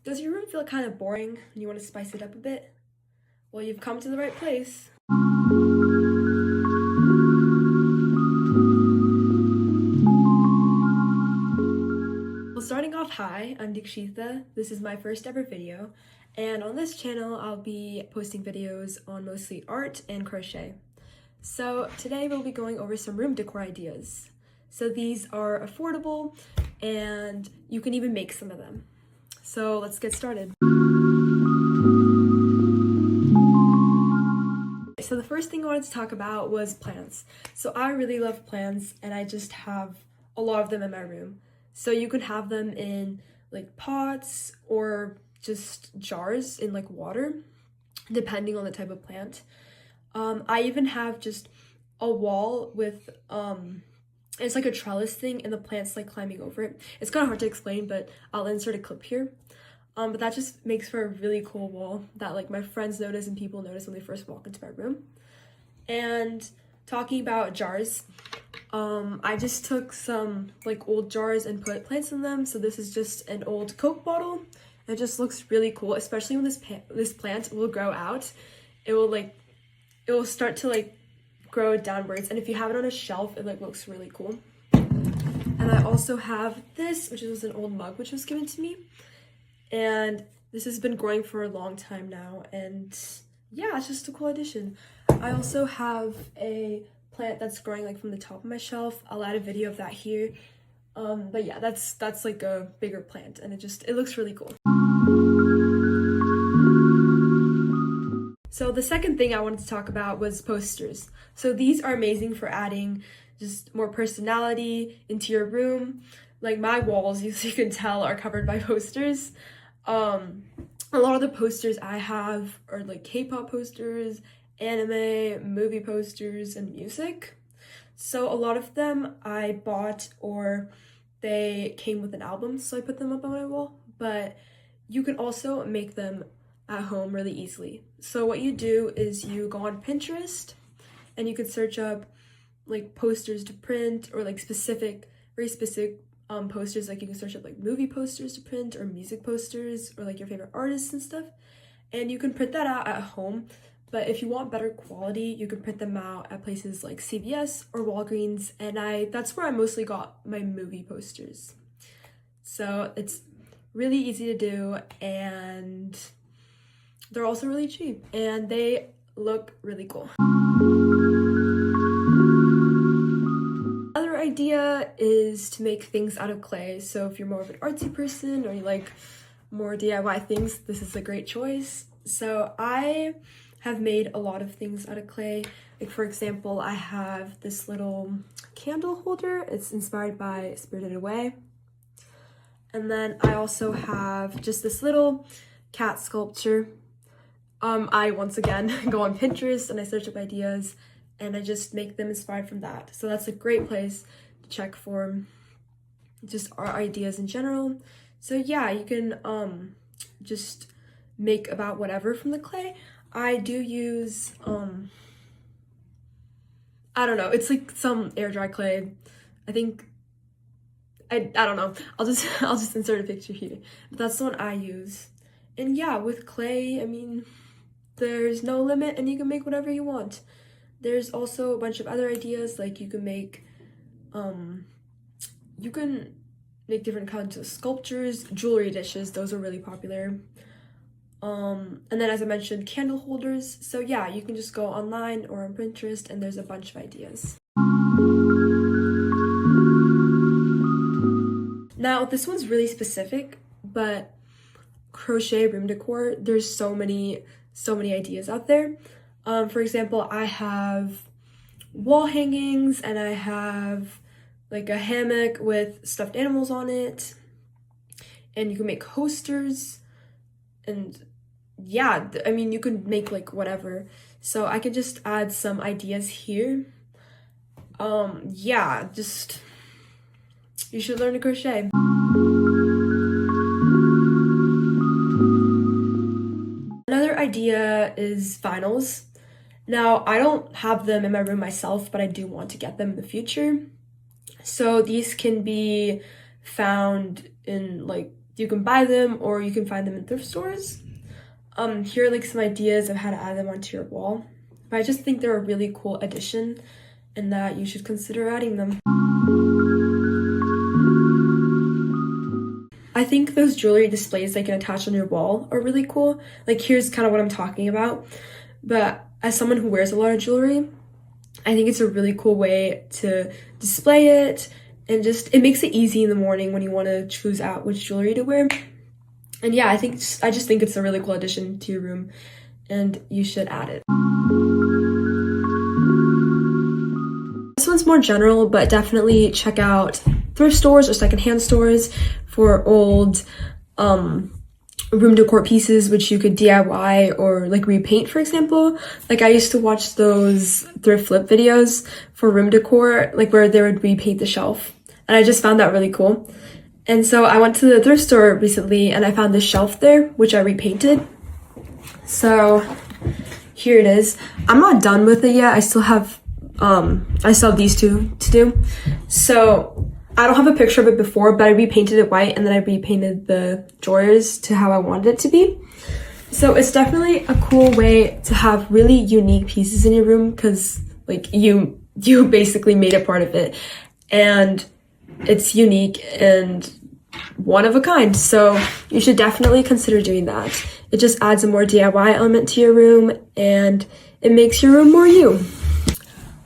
Does your room feel kind of boring and you want to spice it up a bit? Well, you've come to the right place. Well, starting off, hi, I'm Dikshitha. This is my first ever video, and on this channel I'll be posting videos on mostly art and crochet. So today we'll be going over some room decor ideas. So these are affordable and you can even make some of them. So let's get started. So the first thing I wanted to talk about was plants. So I really love plants and I just have a lot of them in my room. So you can have them in like pots or just jars in like water, depending on the type of plant. I even have just a wall with it's like a trellis thing and the plant's like climbing over it. It's kind of hard to explain, but I'll insert a clip here. But that just makes for a really cool wall that like my friends notice and people notice when they first walk into my room. And talking about jars, I just took some like old jars and put plants in them. So this is just an old Coke bottle. It just looks really cool, especially when this plant will grow out. It will start to like grow downwards, and if you have it on a shelf, it like looks really cool. And I also have this, which was an old mug which was given to me, and this has been growing for a long time now, and yeah, it's just a cool addition. I also have a plant that's growing like from the top of my shelf. I'll add a video of that here. But yeah, that's like a bigger plant, and it looks really cool. So the second thing I wanted to talk about was posters. So these are amazing for adding just more personality into your room. Like my walls, as you can tell, are covered by posters. A lot of the posters I have are like K-pop posters, anime, movie posters, and music. So a lot of them I bought or they came with an album, so I put them up on my wall. But you can also make them at home really easily. So what you do is you go on Pinterest and you could search up like posters to print or like very specific posters. Like you can search up like movie posters to print or music posters or like your favorite artists and stuff, and you can print that out at home. But if you want better quality, you can print them out at places like CVS or Walgreens, and that's where I mostly got my movie posters. So it's really easy to do, and they're also really cheap, and they look really cool. Another idea is to make things out of clay. So if you're more of an artsy person or you like more DIY things, this is a great choice. So I have made a lot of things out of clay. Like for example, I have this little candle holder. It's inspired by Spirited Away. And then I also have just this little cat sculpture. I once again go on Pinterest and I search up ideas and I just make them inspired from that. So that's a great place to check for just our ideas in general. So yeah, you can just make about whatever from the clay. I do use I don't know, it's like some air dry clay. I think I don't know. I'll just insert a picture here. But that's the one I use. And yeah, with clay, I mean, there's no limit and you can make whatever you want. There's also a bunch of other ideas, like you can make different kinds of sculptures, jewelry dishes, those are really popular. And then as I mentioned, candle holders. So yeah, you can just go online or on Pinterest and there's a bunch of ideas. Now, this one's really specific, but crochet room decor, there's so many ideas out there. For example, I have wall hangings and I have like a hammock with stuffed animals on it, and you can make coasters, and yeah, I mean, you can make like whatever. So I could just add some ideas here. Yeah, just you should learn to crochet. Another idea is vinyls. Now, I don't have them in my room myself, but I do want to get them in the future. So these can be found in like you can buy them or you can find them in thrift stores. Here are like some ideas of how to add them onto your wall. But I just think they're a really cool addition and that you should consider adding them. I think those jewelry displays that you can attach on your wall are really cool. Like here's kind of what I'm talking about. But as someone who wears a lot of jewelry, I think it's a really cool way to display it, and just it makes it easy in the morning when you want to choose out which jewelry to wear. And yeah, I just think it's a really cool addition to your room and you should add it. This one's more general, but definitely check out thrift stores or secondhand stores for old room decor pieces which you could DIY or like repaint, for example. Like I used to watch those thrift flip videos for room decor, like where they would repaint the shelf, and I just found that really cool. And so I went to the thrift store recently and I found this shelf there which I repainted. So here it is. I'm not done with it yet. I still have these two to do. So I don't have a picture of it before, but I repainted it white and then I repainted the drawers to how I wanted it to be. So it's definitely a cool way to have really unique pieces in your room because like you basically made a part of it and it's unique and one of a kind. So you should definitely consider doing that. It just adds a more DIY element to your room and it makes your room more you.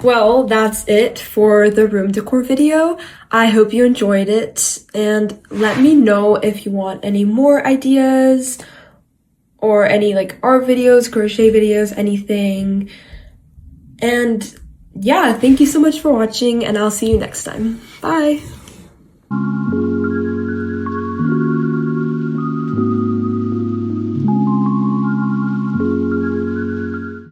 Well, that's it for the room decor video. I hope you enjoyed it and let me know if you want any more ideas or any like art videos, crochet videos, anything. And yeah, thank you so much for watching and I'll see you next time. Bye!